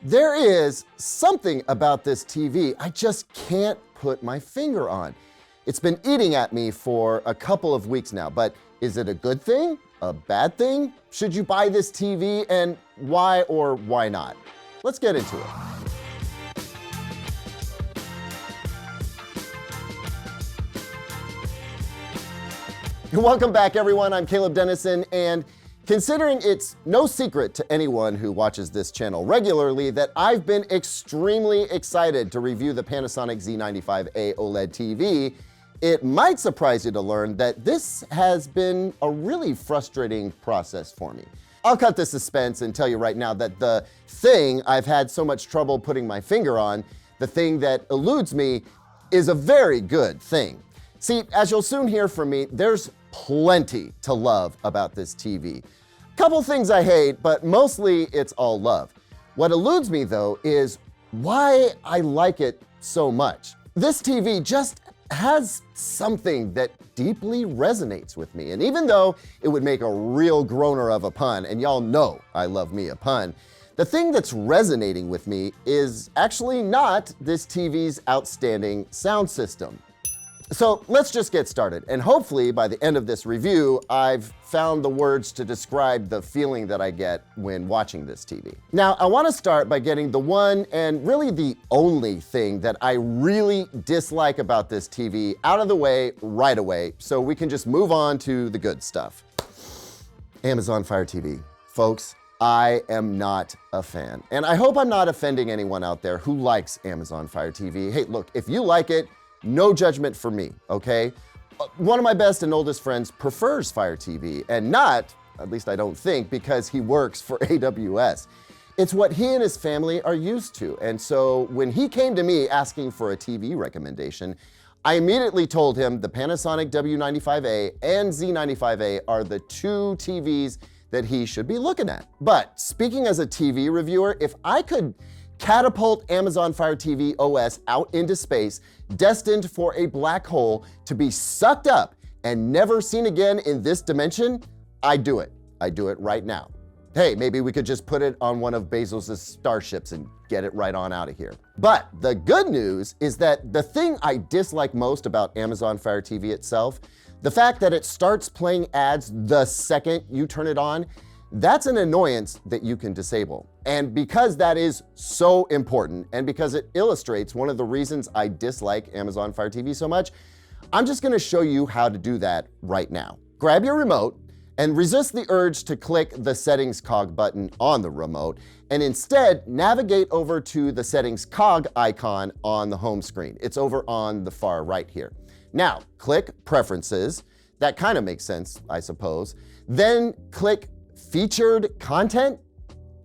There is something about this TV I just can't put my finger on. It's been eating at me for a couple of weeks now, but is it a good thing? A bad thing? Should you buy this TV, and why or why not? Let's get into it. Welcome back, everyone. I'm Caleb Dennison, and considering it's no secret to anyone who watches this channel regularly that I've been extremely excited to review the Panasonic Z95A OLED TV, it might surprise you to learn that this has been a really frustrating process for me. I'll cut the suspense and tell you right now that the thing I've had so much trouble putting my finger on, the thing that eludes me, is a very good thing. See, as you'll soon hear from me, there's plenty to love about this TV. Couple things I hate, but mostly it's all love. What eludes me, though, is why I like it so much. This TV just has something that deeply resonates with me, and even though it would make a real groaner of a pun, and y'all know I love me a pun, the thing that's resonating with me is actually not this TV's outstanding sound system. So let's just get started, and hopefully by the end of this review, I've found the words to describe the feeling that I get when watching this TV. Now, I want to start by getting the one and really the only thing that I really dislike about this TV out of the way right away, so we can just move on to the good stuff. Amazon Fire TV. Folks, I am not a fan, and I hope I'm not offending anyone out there who likes Amazon Fire TV. Hey, look, if you like it, no judgment for me, okay? One of my best and oldest friends prefers Fire TV, and not, at least I don't think, because he works for AWS. It's what he and his family are used to, and so when he came to me asking for a TV recommendation, I immediately told him the Panasonic W95A and Z95A are the two TVs that he should be looking at. But speaking as a TV reviewer, if I could catapult Amazon Fire TV OS out into space, destined for a black hole to be sucked up and never seen again in this dimension, I'd do it. I'd do it right now. Hey, maybe we could just put it on one of Bezos' starships and get it right on out of here. But the good news is that the thing I dislike most about Amazon Fire TV itself, the fact that it starts playing ads the second you turn it on, that's an annoyance that you can disable. And because that is so important, and because it illustrates one of the reasons I dislike Amazon Fire TV so much, I'm just gonna show you how to do that right now. Grab your remote and resist the urge to click the settings cog button on the remote, and instead navigate over to the settings cog icon on the home screen. It's over on the far right here. Now, click Preferences. That kind of makes sense, I suppose. Then click Featured Content?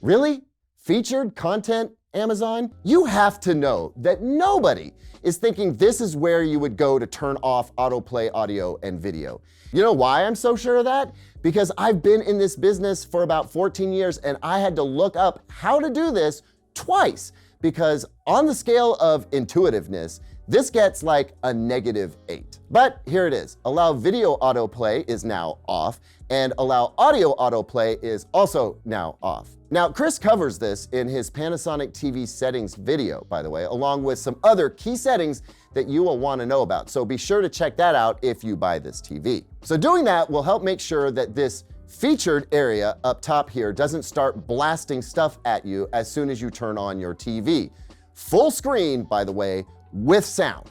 Really? Featured Content, Amazon? You have to know that nobody is thinking this is where you would go to turn off autoplay audio and video. You know why I'm so sure of that? Because I've been in this business for about 14 years and I had to look up how to do this twice, because on the scale of intuitiveness, this gets like a -8. But here it is. Allow video autoplay is now off, and allow audio autoplay is also now off. Now, Chris covers this in his Panasonic TV settings video, by the way, along with some other key settings that you will want to know about. So be sure to check that out if you buy this TV. So doing that will help make sure that this featured area up top here doesn't start blasting stuff at you as soon as you turn on your TV. Full screen, by the way, with sound.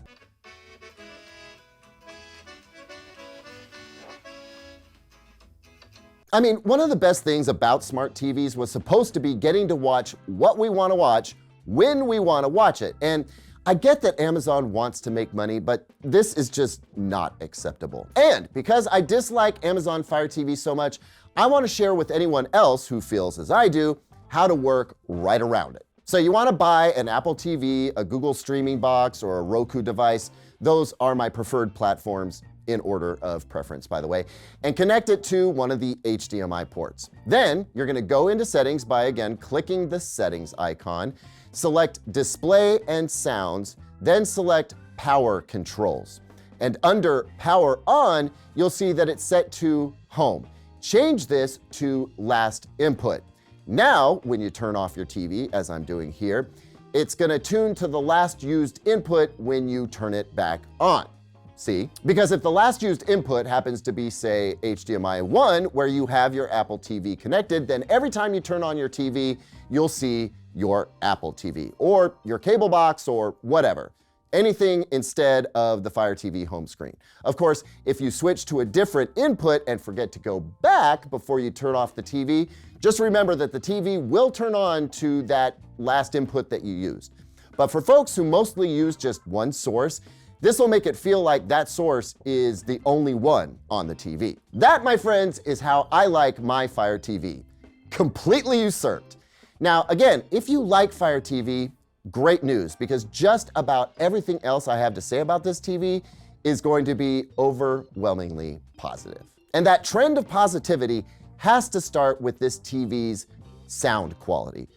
I mean, one of the best things about smart TVs was supposed to be getting to watch what we want to watch when we want to watch it. And I get that Amazon wants to make money, but this is just not acceptable. And because I dislike Amazon Fire TV so much, I want to share with anyone else who feels as I do how to work right around it. So you want to buy an Apple TV, a Google streaming box, or a Roku device. Those are my preferred platforms in order of preference, by the way, and connect it to one of the HDMI ports. Then you're going to go into settings by, again, clicking the settings icon, select display and sounds, then select power controls. And under power on, you'll see that it's set to home. Change this to last input. Now, when you turn off your TV, as I'm doing here, it's gonna tune to the last used input when you turn it back on. See? Because if the last used input happens to be, say, HDMI 1, where you have your Apple TV connected, then every time you turn on your TV, you'll see your Apple TV, or your cable box, or whatever. Anything instead of the Fire TV home screen. Of course, if you switch to a different input and forget to go back before you turn off the TV, just remember that the TV will turn on to that last input that you used. But for folks who mostly use just one source, this will make it feel like that source is the only one on the TV. That, my friends, is how I like my Fire TV. Completely usurped. Now, again, if you like Fire TV, great news, because just about everything else I have to say about this TV is going to be overwhelmingly positive. And that trend of positivity has to start with this TV's sound quality.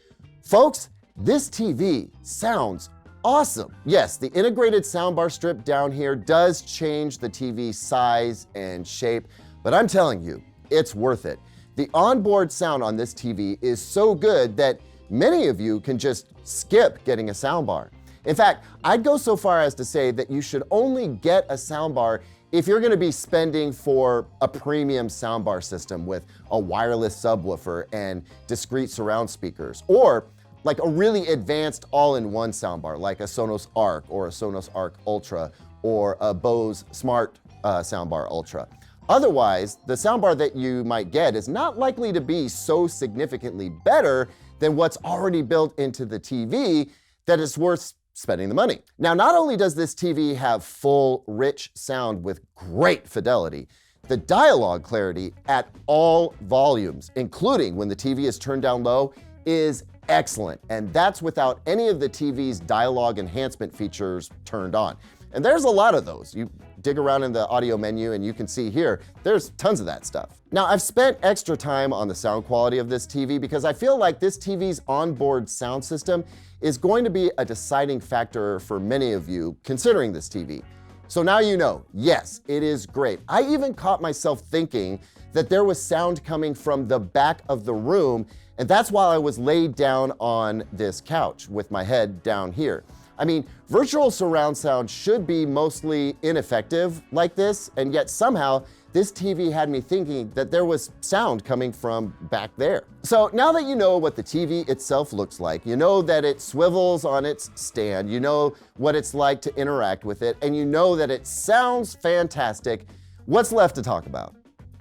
Folks, this TV sounds awesome. Yes, the integrated soundbar strip down here does change the TV's size and shape, but I'm telling you, it's worth it. The onboard sound on this TV is so good that many of you can just skip getting a soundbar. In fact, I'd go so far as to say that you should only get a soundbar if you're gonna be spending for a premium soundbar system with a wireless subwoofer and discrete surround speakers, or like a really advanced all-in-one soundbar like a Sonos Arc or a Sonos Arc Ultra or a Bose Smart Soundbar Ultra. Otherwise, the soundbar that you might get is not likely to be so significantly better than what's already built into the TV that it's worth spending the money. Now, not only does this TV have full, rich sound with great fidelity, the dialogue clarity at all volumes, including when the TV is turned down low, is excellent, and that's without any of the TV's dialogue enhancement features turned on. And there's a lot of those. You dig around in the audio menu and you can see here, there's tons of that stuff. Now, I've spent extra time on the sound quality of this TV because I feel like this TV's onboard sound system is going to be a deciding factor for many of you considering this TV. So now you know, yes, it is great. I even caught myself thinking that there was sound coming from the back of the room, and that's while I was laid down on this couch with my head down here. I mean, virtual surround sound should be mostly ineffective like this, and yet somehow this TV had me thinking that there was sound coming from back there. So now that you know what the TV itself looks like, you know that it swivels on its stand, you know what it's like to interact with it, and you know that it sounds fantastic, what's left to talk about?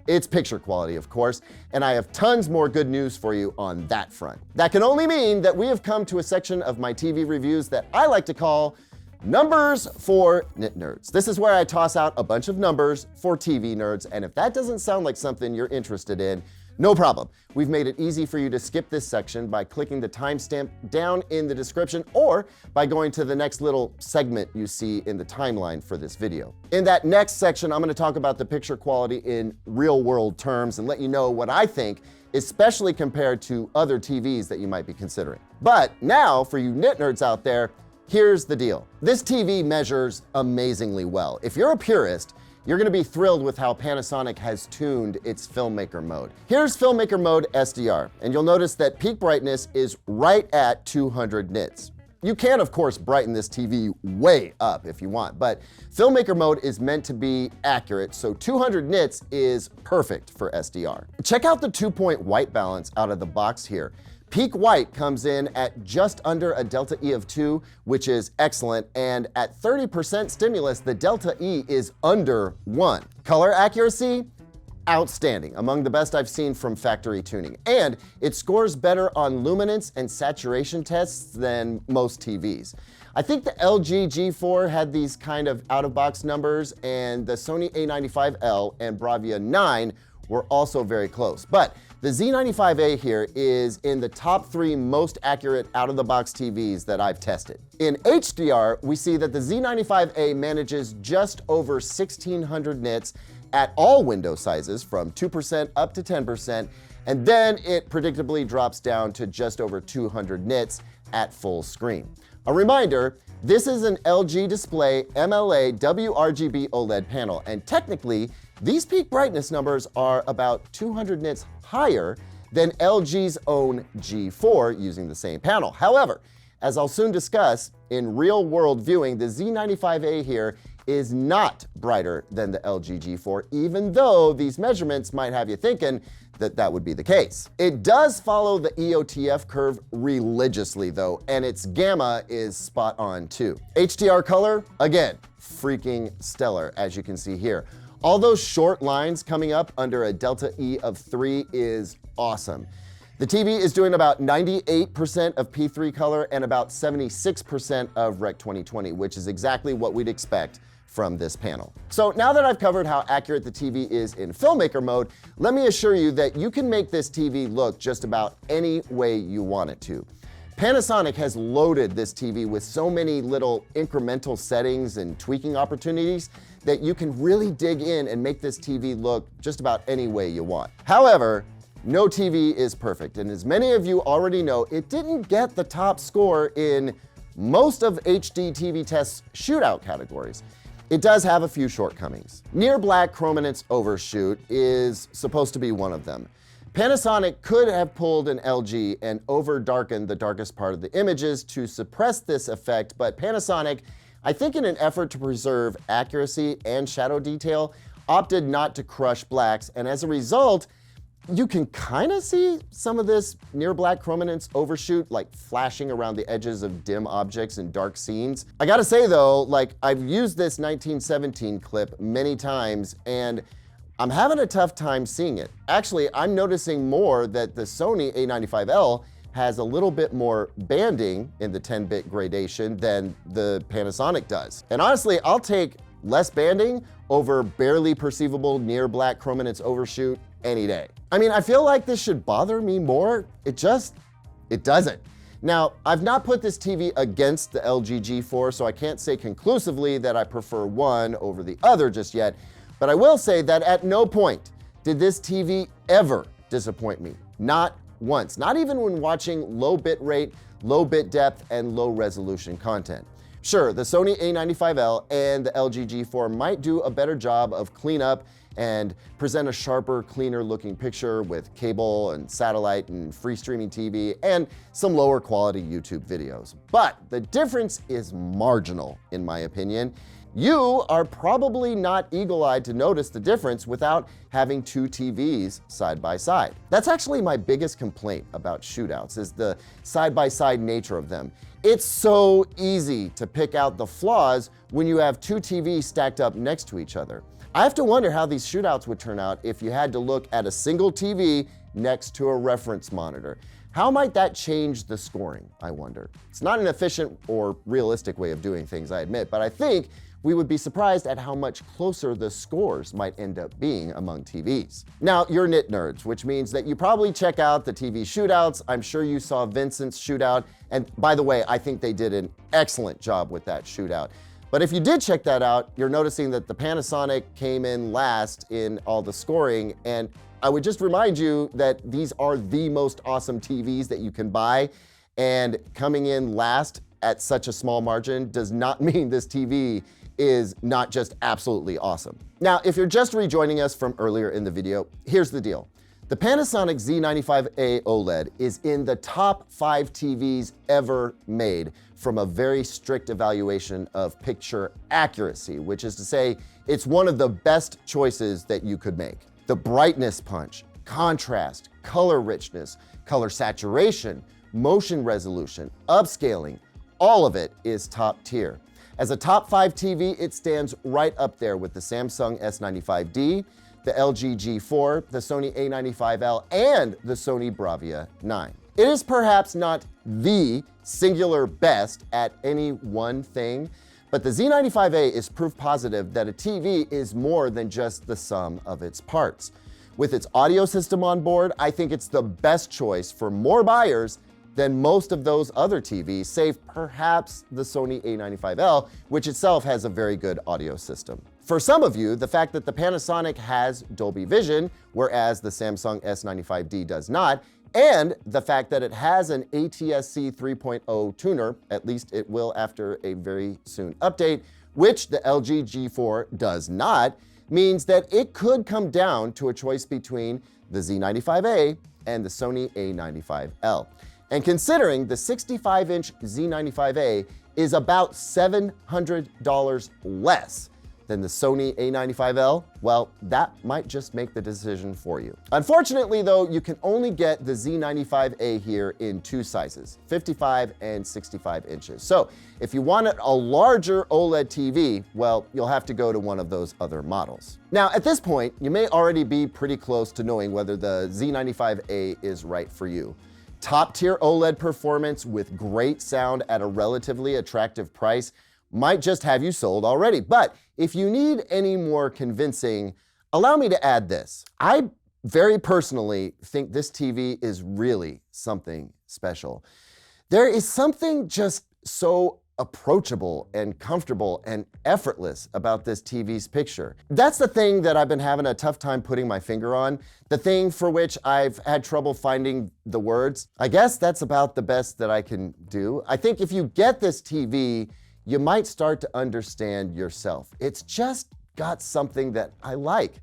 It's picture quality, of course, and I have tons more good news for you on that front. That can only mean that we have come to a section of my TV reviews that I like to call Numbers for Nit Nerds. This is where I toss out a bunch of numbers for TV nerds, and if that doesn't sound like something you're interested in, no problem. We've made it easy for you to skip this section by clicking the timestamp down in the description or by going to the next little segment you see in the timeline for this video. In that next section, I'm going to talk about the picture quality in real-world terms and let you know what I think, especially compared to other TVs that you might be considering. But now, for you nit nerds out there, here's the deal. This TV measures amazingly well. If you're a purist, you're gonna be thrilled with how Panasonic has tuned its filmmaker mode. Here's filmmaker mode SDR, and you'll notice that peak brightness is right at 200 nits. You can, of course, brighten this TV way up if you want, but filmmaker mode is meant to be accurate, so 200 nits is perfect for SDR. Check out the 2-point white balance out of the box here. Peak white comes in at just under a delta E of 2, which is excellent, and at 30% stimulus, the delta E is under 1. Color accuracy? Outstanding, among the best I've seen from factory tuning, and it scores better on luminance and saturation tests than most TVs. I think the LG G4 had these kind of out-of-box numbers, and the Sony A95L and Bravia 9 were also very close, but the Z95A here is in the top 3 most accurate out-of-the-box TVs that I've tested. In HDR, we see that the Z95A manages just over 1600 nits at all window sizes from 2% up to 10%, and then it predictably drops down to just over 200 nits at full screen. A reminder, this is an LG Display MLA WRGB OLED panel, and technically, these peak brightness numbers are about 200 nits higher than LG's own G4 using the same panel. However, as I'll soon discuss, in real-world viewing, the Z95A here is not brighter than the LG G4, even though these measurements might have you thinking that that would be the case. It does follow the EOTF curve religiously though, and its gamma is spot on too. HDR color, again, freaking stellar, as you can see here. All those short lines coming up under a delta E of 3 is awesome. The TV is doing about 98% of P3 color and about 76% of Rec 2020, which is exactly what we'd expect from this panel. So now that I've covered how accurate the TV is in filmmaker mode, let me assure you that you can make this TV look just about any way you want it to. Panasonic has loaded this TV with so many little incremental settings and tweaking opportunities that you can really dig in and make this TV look just about any way you want. However, no TV is perfect, and as many of you already know, it didn't get the top score in most of HD TV Test's shootout categories. It does have a few shortcomings. Near black chrominance overshoot is supposed to be one of them. Panasonic could have pulled an LG and over-darkened the darkest part of the images to suppress this effect, but Panasonic, I think in an effort to preserve accuracy and shadow detail, opted not to crush blacks, and as a result, you can kind of see some of this near black chrominance overshoot like flashing around the edges of dim objects and dark scenes. I gotta say though, like I've used this 1917 clip many times and I'm having a tough time seeing it. Actually, I'm noticing more that the Sony A95L has a little bit more banding in the 10-bit gradation than the Panasonic does. And honestly, I'll take less banding over barely perceivable near black chrominance overshoot any day. I mean, I feel like this should bother me more. It doesn't. Now, I've not put this TV against the LG G4, so I can't say conclusively that I prefer one over the other just yet, but I will say that at no point did this TV ever disappoint me. Not once. Not even when watching low bit rate, low bit depth, and low resolution content. Sure, the Sony A95L and the LG G4 might do a better job of cleanup and present a sharper, cleaner looking picture with cable and satellite and free streaming TV and some lower quality YouTube videos. But the difference is marginal, in my opinion. You are probably not eagle-eyed to notice the difference without having two TVs side by side. That's actually my biggest complaint about shootouts, is the side-by-side nature of them. It's so easy to pick out the flaws when you have two TVs stacked up next to each other. I have to wonder how these shootouts would turn out if you had to look at a single TV next to a reference monitor. How might that change the scoring, I wonder? It's not an efficient or realistic way of doing things, I admit, but I think we would be surprised at how much closer the scores might end up being among TVs. Now, you're nit nerds, which means that you probably check out the TV shootouts. I'm sure you saw Vincent's shootout, and by the way, I think they did an excellent job with that shootout. But if you did check that out, you're noticing that the Panasonic came in last in all the scoring, and I would just remind you that these are the most awesome TVs that you can buy, and coming in last at such a small margin does not mean this TV is not just absolutely awesome. Now, if you're just rejoining us from earlier in the video, here's the deal. The Panasonic Z95A OLED is in the top 5 TVs ever made from a very strict evaluation of picture accuracy, which is to say, it's one of the best choices that you could make. The brightness punch, contrast, color richness, color saturation, motion resolution, upscaling, all of it is top tier. As a top 5 TV, it stands right up there with the Samsung S95D, the LG G4, the Sony A95L, and the Sony Bravia 9. It is perhaps not the singular best at any one thing, but the Z95A is proof positive that a TV is more than just the sum of its parts. With its audio system on board, I think it's the best choice for more buyers than most of those other TVs, save perhaps the Sony A95L, which itself has a very good audio system. For some of you, the fact that the Panasonic has Dolby Vision, whereas the Samsung S95D does not, and the fact that it has an ATSC 3.0 tuner, at least it will after a very soon update, which the LG G4 does not, means that it could come down to a choice between the Z95A and the Sony A95L. And considering the 65-inch Z95A is about $700 less than the Sony A95L, well, that might just make the decision for you. Unfortunately though, you can only get the Z95A here in two sizes, 55 and 65 inches. So if you want a larger OLED TV, well, you'll have to go to one of those other models. Now, at this point, you may already be pretty close to knowing whether the Z95A is right for you. Top-tier OLED performance with great sound at a relatively attractive price might just have you sold already. But if you need any more convincing, allow me to add this. I very personally think this TV is really something special. There is something just so approachable and comfortable and effortless about this TV's picture. That's the thing that I've been having a tough time putting my finger on, the thing for which I've had trouble finding the words. I guess that's about the best that I can do. I think if you get this TV, you might start to understand yourself. It's just got something that I like.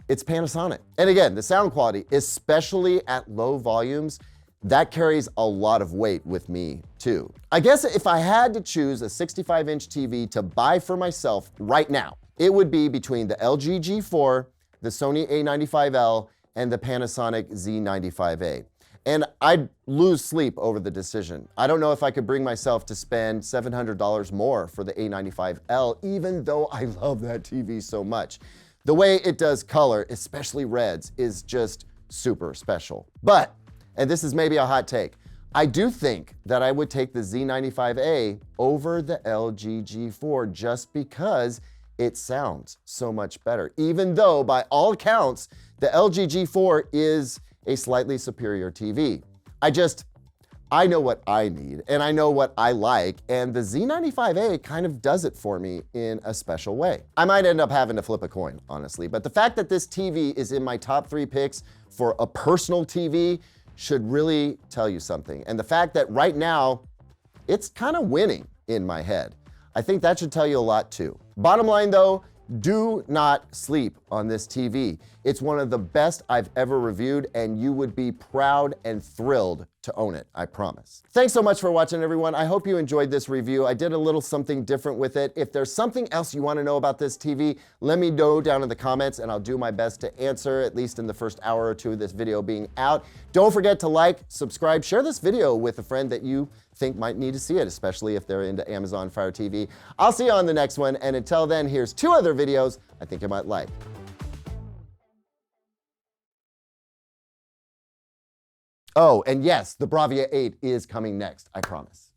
It's Panasonic. And again, the sound quality, especially at low volumes, that carries a lot of weight with me too. I guess if I had to choose a 65-inch TV to buy for myself right now, it would be between the LG G4, the Sony A95L, and the Panasonic Z95A. And I'd lose sleep over the decision. I don't know if I could bring myself to spend $700 more for the A95L, even though I love that TV so much. The way it does color, especially reds, is just super special. But, and this is maybe a hot take, I do think that I would take the Z95A over the LG G4 just because it sounds so much better, even though by all accounts, the LG G4 is a slightly superior TV. I know what I need and I know what I like, and the Z95A kind of does it for me in a special way. I might end up having to flip a coin, honestly, but the fact that this TV is in my top 3 picks for a personal TV should really tell you something. And the fact that right now, it's kind of winning in my head, I think that should tell you a lot too. Bottom line though, do not sleep on this TV. It's one of the best I've ever reviewed, and you would be proud and thrilled to own it, I promise. Thanks so much for watching, everyone. I hope you enjoyed this review. I did a little something different with it. If there's something else you want to know about this TV, let me know down in the comments, and I'll do my best to answer, at least in the first hour or two of this video being out. Don't forget to like, subscribe, share this video with a friend that you think might need to see it, especially if they're into Amazon Fire TV. I'll see you on the next one, and until then, here's 2 other videos I think you might like. Oh, and yes, the Bravia 8 is coming next, I promise.